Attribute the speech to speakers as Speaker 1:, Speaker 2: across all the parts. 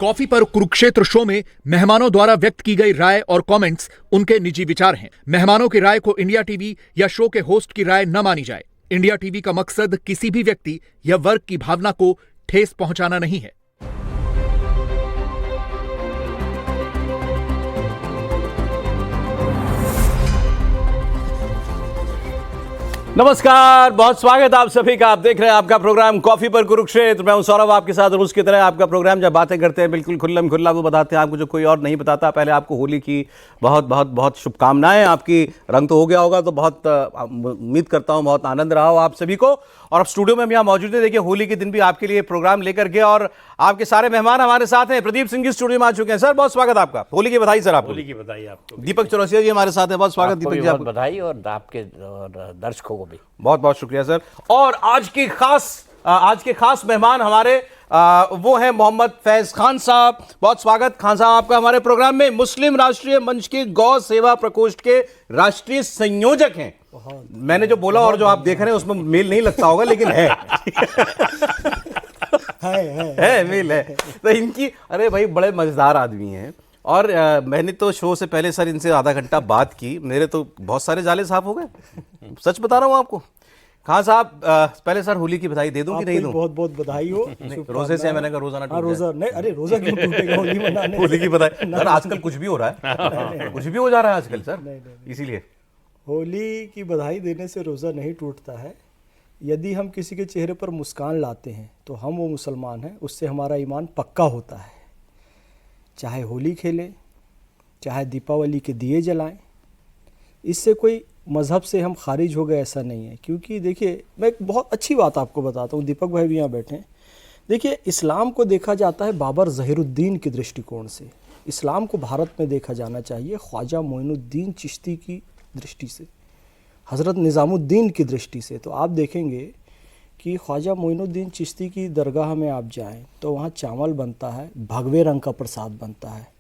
Speaker 1: Coffee पर Kurukshetra show में मेहमानों द्वारा व्यक्त की गई राय और कमेंट्स उनके निजी विचार हैं। मेहमानों की राय को इंडिया टीवी या शो के होस्ट की राय न मानी जाए। इंडिया टीवी का मकसद किसी भी व्यक्ति या वर्ग की भावना को ठेस पहुंचाना नहीं है।
Speaker 2: नमस्कार, बहुत स्वागत आप सभी का। आप देख रहे हैं आपका प्रोग्राम कॉफी पर कुरुक्षेत्र। मैं हूं सौरभ, आपके साथ रोज की तरह। आपका प्रोग्राम जब बातें करते हैं बिल्कुल खुल्लम खुल्ला वो बताते हैं आपको जो कोई और नहीं बताता। पहले आपको होली की बहुत बहुत बहुत शुभकामनाएं। आपकी रंग तो हो गया होगा, तो बहुत उम्मीद करता हूं बहुत आनंद रहा हो आप सभी को। और अब स्टूडियो में हम यहाँ मौजूद है। देखिए, होली के दिन भी आपके लिए प्रोग्राम लेकर के, और आपके सारे मेहमान हमारे साथ हैं। प्रदीप सिंह जी स्टूडियो में आ चुके हैं। सर, बहुत स्वागत आपका। होली की बधाई सर आपको।
Speaker 3: होली की बधाई आपको।
Speaker 2: दीपक चौरसिया जी हमारे साथ हैं। बहुत स्वागत दीपक जी आपको।
Speaker 3: बधाई, और आपके दर्शकों को भी
Speaker 2: बहुत बहुत शुक्रिया सर। और आज के खास मेहमान हमारे वो हैं मोहम्मद फैज खान साहब। बहुत स्वागत खान साहब आपका हमारे प्रोग्राम में। मुस्लिम राष्ट्रीय मंच के गौ सेवा प्रकोष्ठ के राष्ट्रीय संयोजक हैं। मैंने जो बोला और जो आप देख रहे हैं उसमें मेल नहीं लगता होगा, लेकिन है मेल है। तो इनकी, अरे भाई, बड़े मजेदार आदमी हैं। और मैंने तो शो से पहले सर इनसे आधा घंटा बात की। मेरे तो बहुत सारे जाले साफ हो गए, सच बता रहा हूँ आपको। खान साहब, पहले सर होली की बधाई दे दूं कि नहीं दूं?
Speaker 4: बहुत बहुत बधाई हो।
Speaker 2: रोजे से मैंने कहा रोजाना
Speaker 4: रोजा नहीं, अरे रोजा क्यों टूटेगा होली मनाने?
Speaker 2: होली की बधाई सर। आजकल कुछ भी हो रहा है, कुछ भी हो जा रहा है आजकल सर, इसीलिए
Speaker 4: होली की बधाई देने से रोजा नहीं टूटता है। यदि हम किसी के चेहरे पर मुस्कान लाते हैं तो हम वो मुसलमान हैं, उससे हमारा ईमान पक्का होता है। चाहे होली खेलें, चाहे दीपावली के दिए जलाएं, इससे कोई मज़हब से हम खारिज हो गए ऐसा नहीं है। क्योंकि देखिए, मैं एक बहुत अच्छी बात आपको बताता हूँ। दीपक भाई भी यहाँ बैठे हैं। देखिए, इस्लाम को देखा जाता है बाबर ज़हीरुद्दीन के दृष्टिकोण से। इस्लाम को भारत में देखा जाना चाहिए ख्वाजा मोइनुद्दीन चिश्ती की दृष्टि से, हज़रत निज़ामुद्दीन की दृष्टि से। तो आप देखेंगे कि ख्वाजा मोइनुद्दीन चिश्ती की दरगाह में आप जाएं तो वहाँ चावल बनता है, भगवे रंग का प्रसाद बनता है।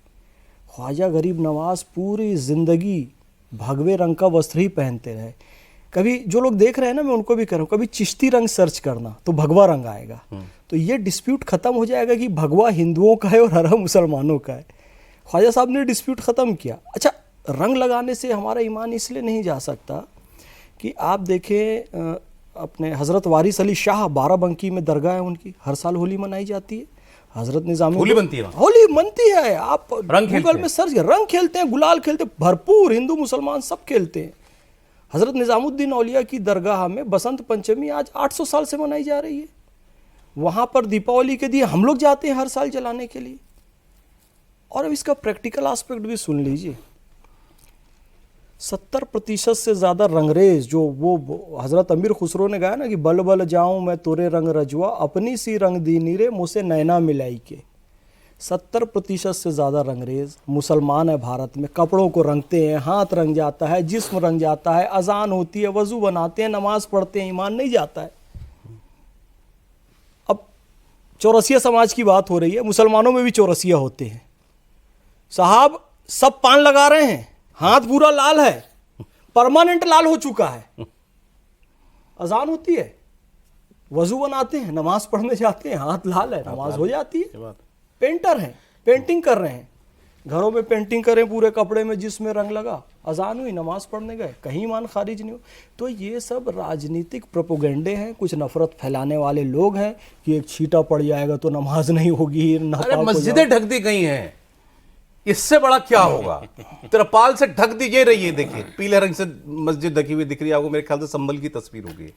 Speaker 4: ख्वाजा गरीब नवाज पूरी ज़िंदगी भगवे रंग का वस्त्र ही पहनते रहे। कभी जो लोग देख रहे हैं ना, मैं उनको भी कह रहा हूँ, कभी चिश्ती रंग सर्च करना तो भगवा रंग आएगा। तो ये डिस्प्यूट ख़त्म हो जाएगा कि भगवा हिंदुओं का है और हरा मुसलमानों का है। ख्वाजा साहब ने डिस्प्यूट ख़त्म किया। अच्छा, रंग लगाने से हमारा ईमान इसलिए नहीं जा सकता कि आप देखें, अपने हज़रत वारिस अली शाह बाराबंकी में दरगाह है उनकी, हर साल होली मनाई जाती है। हज़रत निज़ाम
Speaker 2: होली बनती है,
Speaker 4: होली बनती है। आप गूगल में सर्च, रंग खेलते हैं, गुलाल खेलते हैं, भरपूर हिंदू मुसलमान सब खेलते हैं। हज़रत निज़ामुद्दीन औलिया की दरगाह में बसंत पंचमी आज 800 साल से मनाई जा रही है। वहाँ पर दीपावली के दिए हम लोग जाते हैं हर साल जलाने के लिए। और अब इसका प्रैक्टिकल एस्पेक्ट भी सुन लीजिए। 70% से ज़्यादा रंगरेज, जो वो हज़रत अमीर खुसरो ने गाया ना कि बल बल जाऊँ मैं तोरे रंग रजवा, अपनी सी रंग दीनी रे मुझसे नैना मिलाई के। 70% से ज़्यादा रंगरेज मुसलमान है भारत में। कपड़ों को रंगते हैं, हाथ रंग जाता है, जिस्म रंग जाता है, अजान होती है, वज़ू बनाते हैं, नमाज पढ़ते हैं, ईमान नहीं जाता है। अब चौरसिया समाज की बात हो रही है, मुसलमानों में भी चौरसिया होते हैं साहब। सब पान लगा रहे हैं, हाथ पूरा लाल है, परमानेंट लाल हो चुका है। अजान होती है, वजू बनाते हैं, नमाज पढ़ने जाते हैं, हाथ लाल है, नमाज हो जाती है। पेंटर हैं, पेंटिंग कर रहे हैं, घरों में पेंटिंग करें पूरे कपड़े में जिसमें रंग लगा, अजान हुई, नमाज पढ़ने गए, कहीं ईमान खारिज नहीं हो। तो ये सब राजनीतिक प्रोपोगंडे हैं। कुछ नफरत फैलाने वाले लोग हैं कि एक छींटा पड़ जाएगा तो नमाज नहीं होगी।
Speaker 2: मस्जिदें ढक दी गई हैं, इससे बड़ा क्या होगा? तिरपाल से ढक दी। ये रही है, देखिए, पीले रंग से मस्जिद ढकी हुई दिख रही है आपको। मेरे ख्याल से संभल की तस्वीर होगी।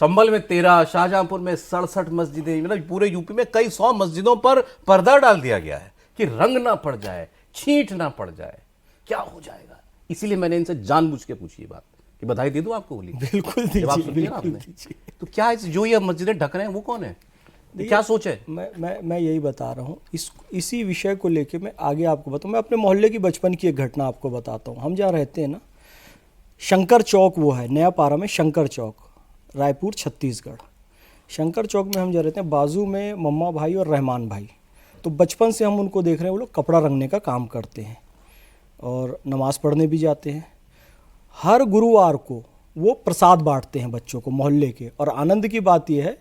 Speaker 2: संभल में 13, शाहजहांपुर में 67 मस्जिदें, मतलब पूरे यूपी में कई 100 मस्जिदों पर पर्दा डाल दिया गया है कि रंग ना पड़ जाए, छींट ना पड़ जाए, क्या हो जाएगा। इसीलिए मैंने इनसे जानबूझ के पूछी बात कि बधाई दे दूं आपको होली।
Speaker 4: बिल्कुल दीजिए।
Speaker 2: तो क्या जो ये मस्जिदें ढक रहे हैं वो कौन है, क्या सोच है?
Speaker 4: मैं यही बता रहा हूँ। इसी विषय को लेके मैं आगे आपको बताऊँ। मैं अपने मोहल्ले की बचपन की एक घटना आपको बताता हूँ। हम जहाँ रहते हैं ना, शंकर चौक वो है, नया पारा में शंकर चौक, रायपुर छत्तीसगढ़। शंकर चौक में हम जहाँ रहते हैं, बाजू में मम्मा भाई और रहमान भाई। तो बचपन से हम उनको देख रहे हैं, वो लोग कपड़ा रंगने का काम करते हैं और नमाज़ पढ़ने भी जाते हैं। हर गुरुवार को वो प्रसाद बांटते हैं बच्चों को, मोहल्ले के। और आनंद की बात यह है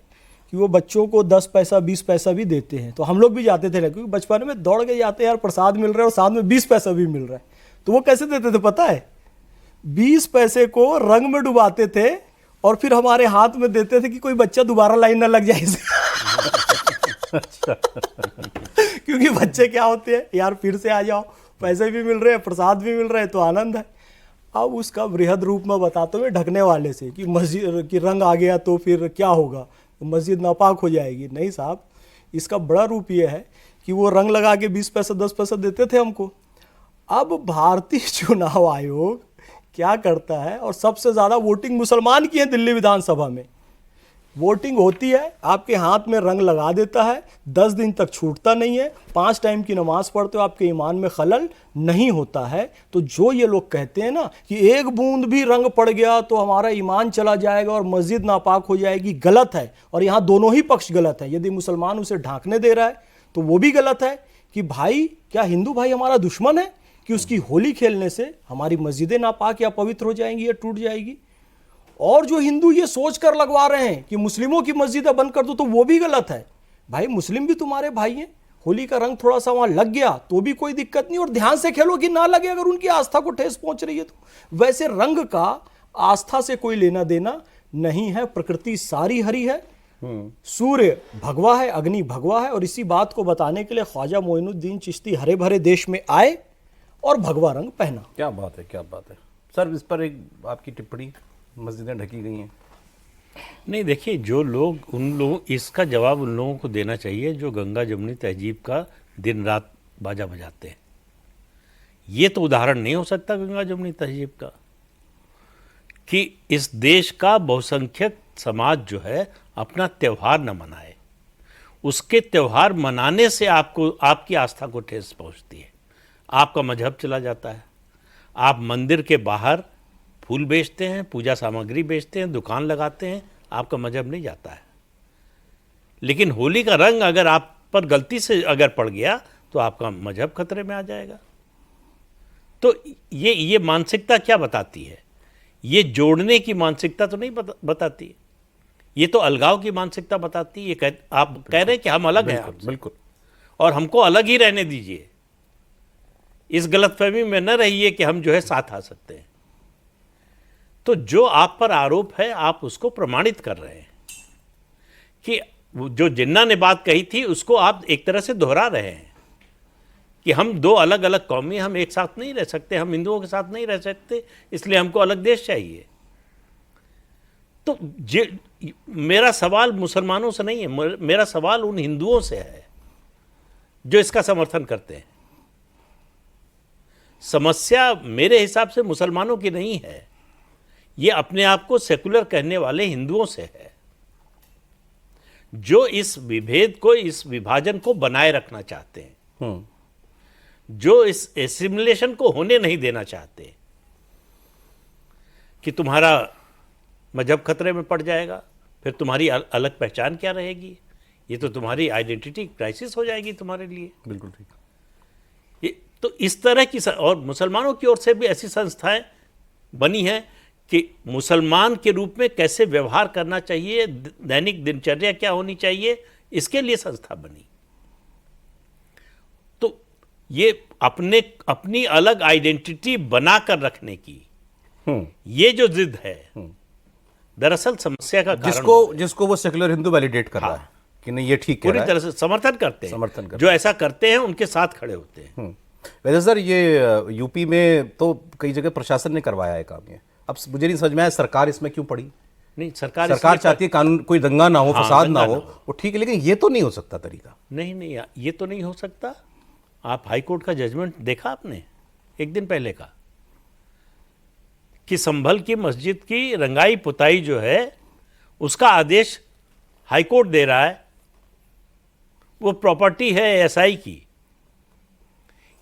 Speaker 4: कि वो बच्चों को 10 पैसा 20 पैसा भी देते हैं। तो हम लोग भी जाते थे, क्योंकि बचपन में दौड़ के जाते हैं यार, प्रसाद मिल रहा है और साथ में 20 पैसा भी मिल रहा है। तो वो कैसे देते थे पता है? 20 पैसे को रंग में डुबाते थे और फिर हमारे हाथ में देते थे कि कोई बच्चा दोबारा लाइन ना लग जाए इसे। क्योंकि बच्चे क्या होते हैं यार, फिर से आ जाओ, पैसे भी मिल रहे हैं, प्रसाद भी मिल रहे हैं, तो आनंद है। अब उसका बृहद रूप में बताते हुए ढकने वाले से कि मस्जिद की रंग आ गया तो फिर क्या होगा, मस्जिद नापाक हो जाएगी। नहीं साहब, इसका बड़ा रूप ये है कि वो रंग लगा के 20 पैसा 10 पैसा देते थे हमको। अब भारतीय चुनाव आयोग क्या करता है, और सबसे ज़्यादा वोटिंग मुसलमान की है दिल्ली विधानसभा में। वोटिंग होती है, आपके हाथ में रंग लगा देता है, 10 दिन तक छूटता नहीं है, 5 टाइम की नमाज पढ़ते हो, आपके ईमान में खलल नहीं होता है। तो जो ये लोग कहते हैं ना कि एक बूंद भी रंग पड़ गया तो हमारा ईमान चला जाएगा और मस्जिद नापाक हो जाएगी, गलत है। और यहाँ दोनों ही पक्ष गलत है। यदि मुसलमान उसे ढांकने दे रहा है तो वो भी गलत है कि भाई क्या हिंदू भाई हमारा दुश्मन है कि उसकी होली खेलने से हमारी मस्जिदें नापाक या पवित्र हो जाएंगी या टूट जाएगी। और जो हिंदू ये सोच कर लगवा रहे हैं कि मुस्लिमों की मस्जिदें बंद कर दो, तो वो भी गलत है। भाई मुस्लिम भी तुम्हारे भाई हैं, होली का रंग थोड़ा सा वहां लग गया तो भी कोई दिक्कत नहीं, और ध्यान से खेलो कि ना लगे, अगर उनकी आस्था को ठेस पहुंच रही है तो। वैसे रंग का आस्था से कोई लेना देना नहीं है। प्रकृति सारी हरी है, सूर्य भगवा है, अग्नि भगवा है, और इसी बात को बताने के लिए ख्वाजा मोइनुद्दीन चिश्ती हरे भरे देश में आए और भगवा रंग पहना।
Speaker 2: क्या बात है, क्या बात है सर। इस पर एक आपकी टिप्पणी, मस्जिदें ढकी गई हैं।
Speaker 3: नहीं देखिए, जो लोग उन लोग इसका जवाब उन लोगों को देना चाहिए जो गंगा जमुनी तहजीब का दिन रात बाजा बजाते हैं। ये तो उदाहरण नहीं हो सकता गंगा जमुनी तहजीब का कि इस देश का बहुसंख्यक समाज जो है अपना त्यौहार न मनाए। उसके त्यौहार मनाने से आपको आपकी आस्था को ठेस पहुंचती है, आपका मजहब चला जाता है। आप मंदिर के बाहर फूल बेचते हैं, पूजा सामग्री बेचते हैं, दुकान लगाते हैं, आपका मजहब नहीं जाता है। लेकिन होली का रंग अगर आप पर गलती से अगर पड़ गया तो आपका मजहब खतरे में आ जाएगा। तो ये मानसिकता क्या बताती है? ये जोड़ने की मानसिकता तो नहीं बताती, ये तो अलगाव की मानसिकता बताती है। आप कह रहे हैं कि हम अलग हैं आपसे,
Speaker 2: बिल्कुल,
Speaker 3: और हमको अलग ही रहने दीजिए। इस गलतफहमी में न रहिए कि हम जो है साथ आ सकते हैं। तो जो आप पर आरोप है आप उसको प्रमाणित कर रहे हैं कि जो जिन्ना ने बात कही थी उसको आप एक तरह से दोहरा रहे हैं कि हम दो अलग अलग कौमें, हम एक साथ नहीं रह सकते, हम हिंदुओं के साथ नहीं रह सकते, इसलिए हमको अलग देश चाहिए। तो मेरा सवाल मुसलमानों से नहीं है, मेरा सवाल उन हिंदुओं से है जो इसका समर्थन करते हैं। समस्या मेरे हिसाब से मुसलमानों की नहीं है, ये अपने आप को सेकुलर कहने वाले हिंदुओं से है जो इस विभेद को, इस विभाजन को बनाए रखना चाहते हैं, जो इस एसिमिलेशन को होने नहीं देना चाहते कि तुम्हारा मजहब खतरे में पड़ जाएगा, फिर तुम्हारी अलग पहचान क्या रहेगी, ये तो तुम्हारी आइडेंटिटी क्राइसिस हो जाएगी तुम्हारे लिए।
Speaker 2: बिल्कुल ठीक।
Speaker 3: तो इस तरह की, और मुसलमानों की ओर से भी ऐसी संस्थाएं बनी हैं कि मुसलमान के रूप में कैसे व्यवहार करना चाहिए, दैनिक दिनचर्या क्या होनी चाहिए, इसके लिए संस्था बनी। तो ये अपनी अलग आइडेंटिटी बनाकर रखने की ये जो जिद है दरअसल समस्या का कारण
Speaker 2: जिसको वो सेकुलर हिंदू वैलिडेट कर रहा है कि नहीं ये ठीक है,
Speaker 3: पूरी तरह से समर्थन करते हैं। जो ऐसा करते हैं उनके साथ खड़े होते हैं।
Speaker 2: वैसे सर ये यूपी में तो कई जगह प्रशासन ने करवाया है काम, ये अब मुझे नहीं समझ में आया सरकार इसमें क्यों पड़ी।
Speaker 3: नहीं, सरकार
Speaker 2: चाहती है कानून कोई दंगा ना हो, फसाद ना हो, वो ठीक है, लेकिन ये तो नहीं हो सकता तरीका।
Speaker 3: नहीं, ये तो नहीं हो सकता। आप हाई कोर्ट का जजमेंट देखा आपने एक दिन पहले का कि संभल की मस्जिद की रंगाई पुताई जो है उसका आदेश हाई कोर्ट दे रहा है, वो प्रॉपर्टी है एएसआई की,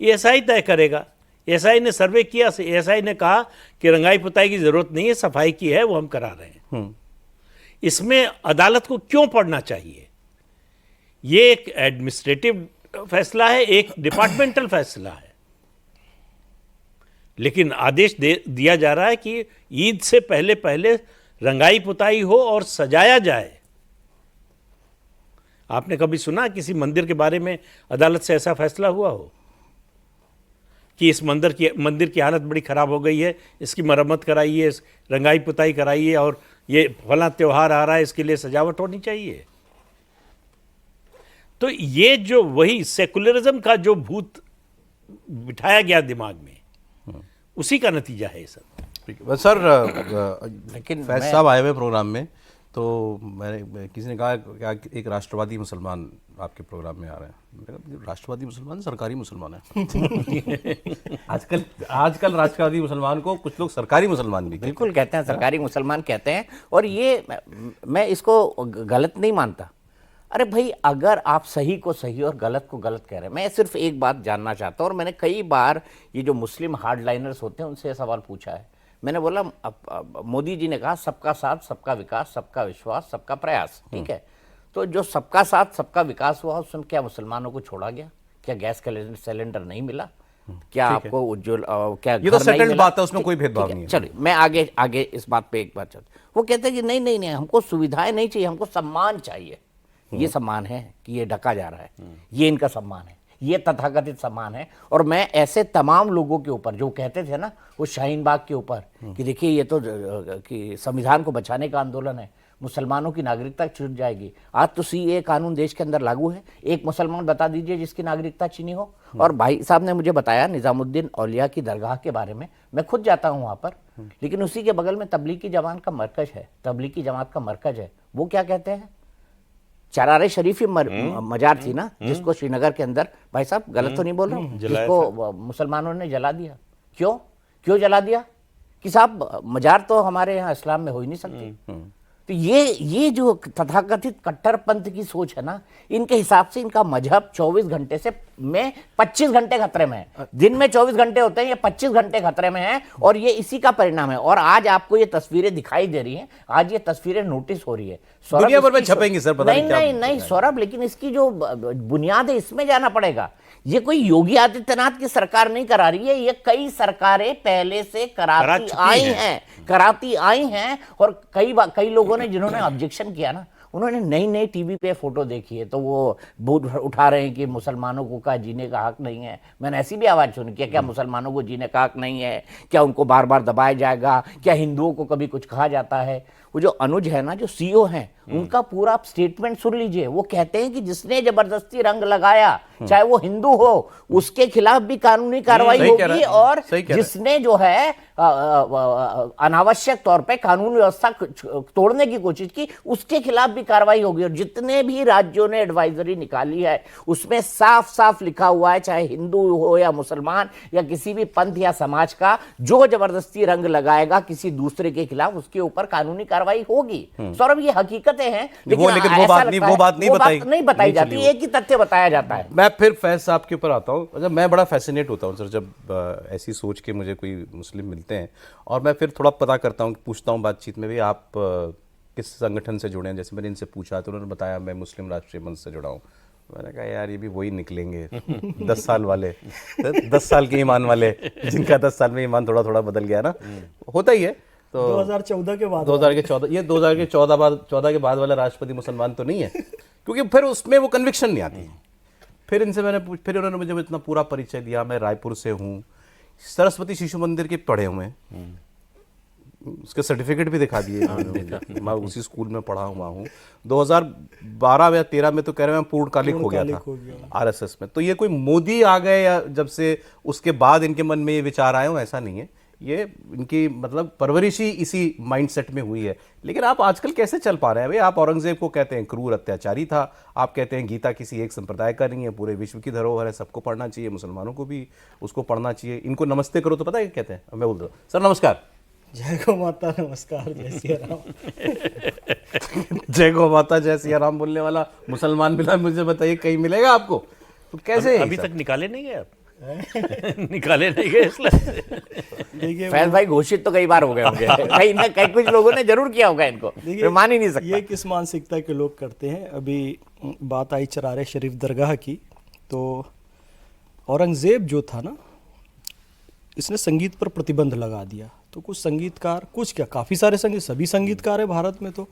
Speaker 3: एएसआई तय करेगा। एएसआई ने सर्वे किया, एएसआई ने कहा कि रंगाई पुताई की जरूरत नहीं है, सफाई की है, वो हम करा रहे हैं। इसमें अदालत को क्यों पढ़ना चाहिए? ये एक एडमिनिस्ट्रेटिव फैसला है, एक डिपार्टमेंटल फैसला है, लेकिन आदेश दिया जा रहा है कि ईद से पहले पहले रंगाई पुताई हो और सजाया जाए। आपने कभी सुना किसी मंदिर के बारे में अदालत से ऐसा फैसला हुआ हो कि इस मंदिर की हालत बड़ी खराब हो गई है, इसकी मरम्मत कराइए, रंगाई पुताई कराइए, और ये फला त्योहार आ रहा है, इसके लिए सजावट होनी चाहिए? तो ये जो वही सेकुलरिज्म का जो भूत बिठाया गया दिमाग में, उसी का नतीजा है ये सब।
Speaker 2: ठीक है सर।
Speaker 5: लेकिन
Speaker 2: फैज साहब आए हुए प्रोग्राम में, तो मैंने किसी ने कहा कि एक राष्ट्रवादी मुसलमान आपके प्रोग्राम में आ रहे हैं। मैंने कहा राष्ट्रवादी मुसलमान सरकारी मुसलमान है। आजकल राष्ट्रवादी मुसलमान को कुछ लोग सरकारी मुसलमान भी कहते हैं।
Speaker 5: बिल्कुल कहते हैं, सरकारी मुसलमान कहते हैं, और ये मैं इसको गलत नहीं मानता। अरे भाई, अगर आप सही को सही और गलत को गलत कह रहे हैं, मैं सिर्फ एक बात जानना चाहता हूँ, और मैंने कई बार ये जो मुस्लिम हार्डलाइनर्स होते हैं उनसे सवाल पूछा है। मैंने बोला, मोदी जी ने कहा सबका साथ, सबका विकास, सबका विश्वास, सबका प्रयास, ठीक है, तो जो सबका साथ सबका विकास हुआ उसमें क्या मुसलमानों को छोड़ा गया? क्या गैस का सिलेंडर नहीं मिला? क्या आपको उज्जवल क्या
Speaker 2: ये तो
Speaker 5: घर नहीं
Speaker 2: सेटल्ड
Speaker 5: मिला?
Speaker 2: बात है, उसमें कोई भेदभाव नहीं है।
Speaker 5: चलिए मैं आगे इस बात पे एक बात चल, वो कहते हैं कि नहीं, हमको सुविधाएं नहीं चाहिए, हमको सम्मान चाहिए। ये सम्मान है कि ये ढका जा रहा है, ये इनका सम्मान है, ये तथाकथित सम्मान है। और मैं ऐसे तमाम लोगों के ऊपर जो कहते थे ना वो शाहीन बाग के ऊपर कि देखिए ये तो कि संविधान को बचाने का आंदोलन है, मुसलमानों की नागरिकता छूट जाएगी। आज तो सीए कानून देश के अंदर लागू है, एक मुसलमान बता दीजिए जिसकी नागरिकता छीनी हो। और भाई साहब ने मुझे बताया निजामुद्दीन औलिया की दरगाह के बारे में, मैं खुद जाता हूँ वहाँ पर, लेकिन उसी के बगल में तबलीगी जमात का मरकज है, तबलीगी जमात का मरकज है। वो क्या कहते हैं, चरारे शरीफ ही मजार थी ना, जिसको श्रीनगर के अंदर, भाई साहब गलत तो नहीं बोल रहा हूँ, जिसको मुसलमानों ने जला दिया। क्यों जला दिया? कि साहब मजार तो हमारे यहाँ इस्लाम में हो ही नहीं सकती। तो ये जो तथाकथित कट्टरपंथ की सोच है ना, इनके हिसाब से इनका मजहब 24 घंटे से में 25 घंटे खतरे में है। दिन में 24 घंटे होते हैं, ये 25 घंटे खतरे में है, और ये इसी का परिणाम है। और आज आपको ये तस्वीरें दिखाई दे रही हैं, आज ये तस्वीरें नोटिस हो रही है।
Speaker 2: दुनिया भर में छपेंगी सर, पता
Speaker 5: नहीं सौरभ, लेकिन इसकी जो बुनियाद है इसमें जाना पड़ेगा। ये कोई योगी आदित्यनाथ की सरकार नहीं करा रही है, ये कई सरकारें पहले से कराती आई हैं। और कई लोगों ने जिन्होंने ऑब्जेक्शन किया ना, उन्होंने नई टीवी पे फोटो देखी है, तो वो बोझ उठा रहे हैं कि मुसलमानों को का जीने का हक नहीं है। मैंने ऐसी भी आवाज़ सुनी, क्या मुसलमानों को जीने का हक नहीं है? क्या उनको बार बार दबाया जाएगा? क्या हिंदुओं को कभी कुछ कहा जाता है? वो जो अनुज है ना, जो सीईओ हैं, उनका पूरा स्टेटमेंट सुन लीजिए। वो कहते हैं कि जिसने जबरदस्ती रंग लगाया, चाहे वो हिंदू हो, उसके खिलाफ भी कानूनी कार्रवाई होगी, और जिसने जो है अनावश्यक तौर पे कानून व्यवस्था तोड़ने की कोशिश की, उसके खिलाफ भी कार्रवाई होगी। और जितने भी राज्यों ने एडवाइजरी निकाली है उसमें साफ साफ लिखा हुआ है, चाहे हिंदू हो या मुसलमान या किसी भी पंथ या समाज का, जो जबरदस्ती रंग लगाएगा किसी दूसरे के खिलाफ, उसके ऊपर कानूनी कार्रवाई होगी। सौरभ, ये हकीकतें हैं, लेकिन वो बात नहीं बताई जाती, एक ही तथ्य बताया जाता है।
Speaker 2: मैं फिर फैज साहब के ऊपर आता हूँ। अच्छा, मैं बड़ा फैसिनेट होता हूँ सर जब ऐसी सोच के मुझे कोई मुस्लिम मिलते हैं, और मैं फिर थोड़ा पता करता हूँ, पूछता हूँ बातचीत में भी आप किस संगठन से जुड़े हैं। जैसे मैंने इनसे पूछा तो उन्होंने बताया मैं मुस्लिम राष्ट्रीय मंच से जुड़ा हूँ। मैंने कहा यार ये भी वही निकलेंगे 10 साल वाले, 10 साल के ईमान वाले, जिनका 10 साल में ईमान थोड़ा थोड़ा बदल गया ना, होता ही है। तो
Speaker 4: 2014 के बाद
Speaker 2: 2014 के बाद वाला राष्ट्रपति मुसलमान तो नहीं है, क्योंकि फिर उसमें वो कन्विक्शन नहीं आती। फिर इनसे फिर उन्होंने मुझे इतना पूरा परिचय दिया, मैं रायपुर से हूँ, सरस्वती शिशु मंदिर के पढ़े हुए हैं, उसके सर्टिफिकेट भी दिखा दिए। मैं उसी स्कूल में पढ़ा हुआ हूँ। 2012 या 13 में तो कह रहे हैं मैं पूर्णकालिक हो गया था आरएसएस में। तो ये कोई मोदी आ गए या जब से उसके बाद इनके मन में ये विचार आए हो, ऐसा नहीं है। ये इनकी मतलब परवरिश ही इसी माइंडसेट में हुई है। लेकिन आप आजकल कैसे चल पा रहे हैं भाई? आप औरंगजेब को कहते हैं क्रूर अत्याचारी था, आप कहते हैं गीता किसी एक संप्रदाय का नहीं है, पूरे विश्व की धरोहर है, सबको पढ़ना चाहिए, मुसलमानों को भी उसको पढ़ना चाहिए। इनको नमस्ते करो तो पता है क्या कहते हैं? मैं बोलता हूँ सर नमस्कार,
Speaker 4: जय गौ माता, नमस्कार, जय सिया राम।
Speaker 2: जय गौ माता जय सिया राम बोलने वाला मुसलमान मिला, मुझे बताइए कहीं मिलेगा आपको? तो कैसे
Speaker 3: अभी तक निकाले नहीं गए आप? निकाले नहीं गए इसलिए।
Speaker 5: फैज भाई घोषित तो कई बार हो गए होंगे, कहीं ना कहीं कुछ लोगों ने जरूर किया होगा इनको, मैं मान ही नहीं सकता।
Speaker 4: ये किस मानसिकता के लोग करते हैं। अभी बात आई चरारे शरीफ दरगाह की, तो औरंगजेब जो था ना, इसने संगीत पर प्रतिबंध लगा दिया। तो कुछ संगीतकार, कुछ क्या काफ़ी सारे सभी संगीतकार है भारत में, तो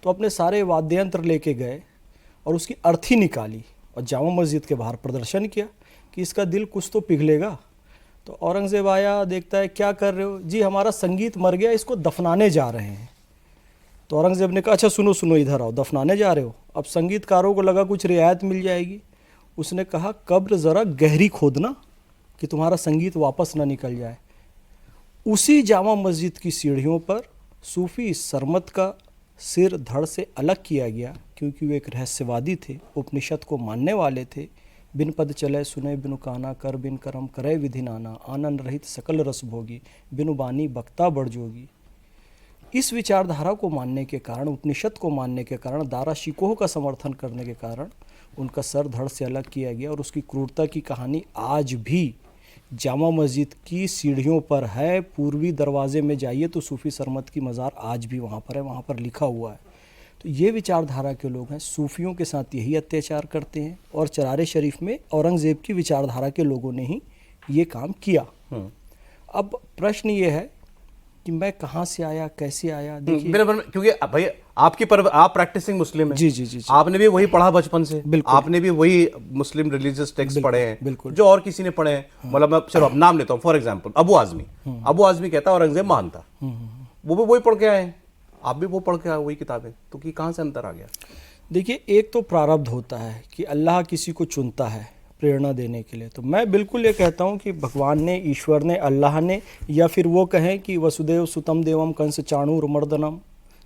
Speaker 4: अपने सारे वाद्य यंत्र लेके गए और उसकी अर्थी निकाली और जामा मस्जिद के बाहर प्रदर्शन किया कि इसका दिल कुछ तो पिघलेगा। तो औरंगज़ेब आया, देखता है क्या कर रहे हो जी, हमारा संगीत मर गया, इसको दफनाने जा रहे हैं। तो औरंगज़ेब ने कहा अच्छा सुनो सुनो, इधर आओ, दफनाने जा रहे हो। अब संगीतकारों को लगा कुछ रियायत मिल जाएगी। उसने कहा कब्र ज़रा गहरी खोदना कि तुम्हारा संगीत वापस ना निकल जाए। उसी जामा मस्जिद की सीढ़ियों पर सूफ़ी सरमत का सिर धड़ से अलग किया गया, क्योंकि वे एक रहस्यवादी थे, उपनिषद को मानने वाले थे। बिन पद चले सुने बिनु काना, कर बिन करम करे विधि नाना, आनंद रहित सकल रस भोगी, बिनु बानी बक्ता बढ़ जोगी। इस विचारधारा को मानने के कारण, उपनिषद को मानने के कारण, दारा शिकोह का समर्थन करने के कारण उनका सर धड़ से अलग किया गया। और उसकी क्रूरता की कहानी आज भी जामा मस्जिद की सीढ़ियों पर है। पूर्वी दरवाजे में जाइए तो सूफ़ी सरमत की मज़ार आज भी वहाँ पर है, वहाँ पर लिखा हुआ है। तो ये विचारधारा के लोग हैं, सूफ़ियों के साथ यही अत्याचार करते हैं। और चरारे शरीफ में औरंगज़ेब की विचारधारा के लोगों ने ही ये काम किया। अब प्रश्न ये है कि मैं कहाँ से आया, कैसे आया। देखिए
Speaker 2: क्योंकि भाई आप प्रैक्टिसिंग मुस्लिम हैं।
Speaker 4: जी।
Speaker 2: आपने भी वही पढ़ा बचपन से,
Speaker 4: बिल्कुल।
Speaker 2: आपने भी वही मुस्लिम रिलीजियस टेक्स्ट पढ़े हैं,
Speaker 4: बिल्कुल।
Speaker 2: जो और किसी ने पढ़े हैं। मतलब मैं चलो अब नाम लेता हूँ, फॉर एग्जांपल अबू आजमी कहता है औरंगजेब महान था, वो भी वही पढ़ के आए हैं, आप भी वो पढ़ के आए वही किताबें, तो कि कहाँ से अंतर आ गया?
Speaker 4: देखिए, एक तो प्रारब्ध होता है कि अल्लाह किसी को चुनता है प्रेरणा देने के लिए। तो मैं बिल्कुल ये कहता हूँ कि भगवान ने, ईश्वर ने, अल्लाह ने, या फिर वो कहें कि वसुदेव सुतम देवम कंस चाणूरमर्दनम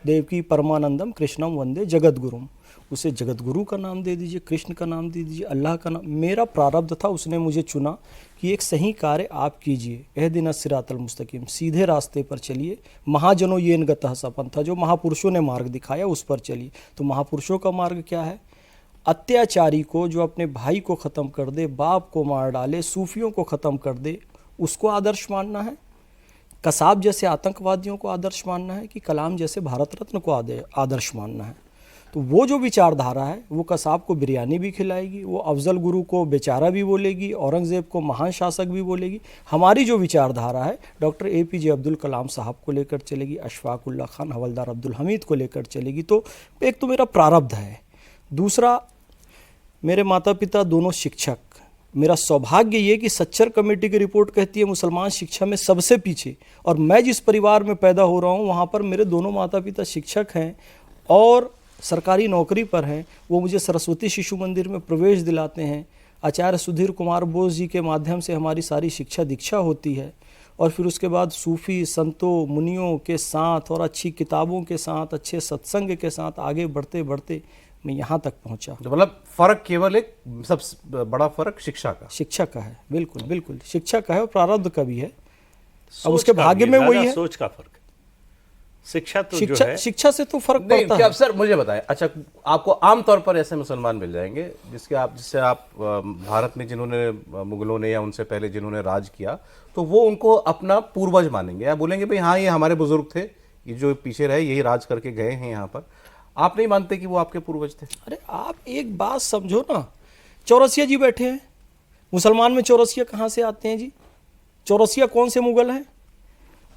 Speaker 4: देवकी परमानंदम कृष्णम वंदे जगत गुरुम, उसे जगत गुरु का नाम दे दीजिए, कृष्ण का नाम दे दीजिए, अल्लाह का नाम। मेरा प्रारब्ध था, उसने मुझे चुना कि एक सही कार्य आप कीजिए, एहदिना सिरातल मुस्तकीम, सीधे रास्ते पर चलिए, महाजनों येन गतः सपन था, जो महापुरुषों ने मार्ग दिखाया उस पर चलिए। तो महापुरुषों का मार्ग क्या है? अत्याचारी को, जो अपने भाई को ख़त्म कर दे, बाप को मार डाले, सूफियों को ख़त्म कर दे, उसको आदर्श मानना है। कसाब जैसे आतंकवादियों को आदर्श मानना है कि कलाम जैसे भारत रत्न को आदर्श मानना है। तो वो जो विचारधारा है, वो कसाब को बिरयानी भी खिलाएगी, वो अफजल गुरु को बेचारा भी बोलेगी, औरंगज़ेब को महान शासक भी बोलेगी। हमारी जो विचारधारा है डॉक्टर APJ अब्दुल कलाम साहब को लेकर चलेगी, अशफाक उल्लाह खान, हवलदार अब्दुल हमीद को लेकर चलेगी। तो एक तो मेरा प्रारब्ध है, दूसरा मेरे माता पिता दोनों शिक्षक। मेरा सौभाग्य ये कि सच्चर कमेटी की रिपोर्ट कहती है मुसलमान शिक्षा में सबसे पीछे, और मैं जिस परिवार में पैदा हो रहा हूँ वहाँ पर मेरे दोनों माता पिता शिक्षक हैं और सरकारी नौकरी पर हैं। वो मुझे सरस्वती शिशु मंदिर में प्रवेश दिलाते हैं। आचार्य सुधीर कुमार बोस जी के माध्यम से हमारी सारी शिक्षा दीक्षा होती है, और फिर उसके बाद सूफ़ी संतों मुनियों के साथ और अच्छी किताबों के साथ, अच्छे सत्संग के साथ आगे बढ़ते बढ़ते मैं यहाँ तक पहुँचा।
Speaker 2: तो मतलब फर्क केवल एक सबसे बड़ा फर्क शिक्षा का
Speaker 4: है। बिल्कुल बिल्कुल शिक्षा का है और प्रारब्ध का भी है। अब
Speaker 3: सोच
Speaker 4: उसके
Speaker 3: का
Speaker 4: भाग्य
Speaker 3: भी
Speaker 4: में
Speaker 3: है,
Speaker 4: वही
Speaker 3: ज़्यादा
Speaker 4: है।
Speaker 3: सोच का फर्क। शिक्षा तो जो है,
Speaker 4: शिक्षा से तो फर्क
Speaker 2: नहीं,
Speaker 4: पड़ता
Speaker 2: क्या
Speaker 4: है।
Speaker 2: सर मुझे बताएं, अच्छा आपको आमतौर पर ऐसे मुसलमान मिल जाएंगे जिससे आप भारत में जिन्होंने मुगलों ने या उनसे पहले जिन्होंने राज किया, तो वो उनको अपना पूर्वज मानेंगे या बोलेंगे भाई हाँ ये हमारे बुजुर्ग थे, ये जो पीछे रहे यही राज करके गए हैं यहाँ पर। आप नहीं मानते कि वो आपके पूर्वज थे?
Speaker 4: अरे आप एक बात समझो ना, चौरसिया जी बैठे हैं, मुसलमान में चौरसिया कहाँ से आते हैं जी? चौरसिया कौन से मुगल हैं?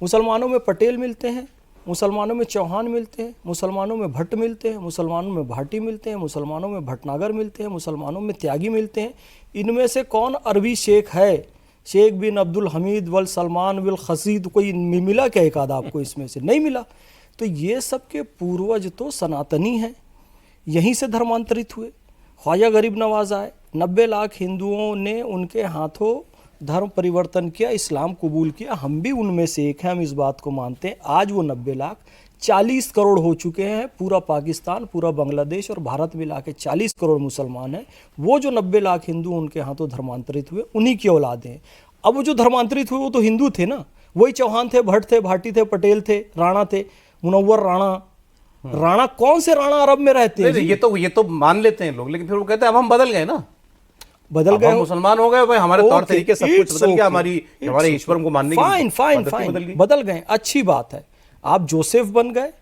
Speaker 4: मुसलमानों में पटेल मिलते हैं, मुसलमानों में चौहान मिलते हैं, मुसलमानों में भट्ट मिलते हैं, मुसलमानों में भाटी मिलते हैं, मुसलमानों में भटनागर मिलते हैं, मुसलमानों में त्यागी मिलते हैं। इनमें से कौन अरबी शेख है? शेख बिन अब्दुल हमीद वल सलमान विल खसीद, कोई मिला क्या एक आधा आपको इसमें से? नहीं मिला। तो ये सब के पूर्वज तो सनातनी हैं, यहीं से धर्मांतरित हुए। ख्वाजा गरीब नवाज आए, 90 लाख हिंदुओं ने उनके हाथों धर्म परिवर्तन किया, इस्लाम कबूल किया। हम भी उनमें से एक हैं, हम इस बात को मानते हैं। आज वो 90 लाख 40 करोड़ हो चुके हैं। पूरा पाकिस्तान, पूरा बांग्लादेश और भारत मिला के 40 करोड़ मुसलमान हैं। वो जो 90 लाख हिंदू उनके हाथों धर्मांतरित हुए, उन्हीं की औलादें हैं। अब वो जो धर्मांतरित हुए वो तो हिंदू थे ना, वही चौहान थे, भट्ट थे, भाटी थे, पटेल थे, राणा थे, मुनव्वर राणा। राणा कौन से राणा अरब में रहते हैं?
Speaker 2: ये तो मान लेते हैं लोग, लेकिन फिर वो कहते हैं अब हम बदल गए ना,
Speaker 4: बदल गए,
Speaker 2: मुसलमान हो गए भाई, हमारे तौर तरीके सब कुछ बदल गया, हमारे ईश्वर को मानने की
Speaker 4: फाइन बदल गए, अच्छी बात है। आप जोसेफ बन गए,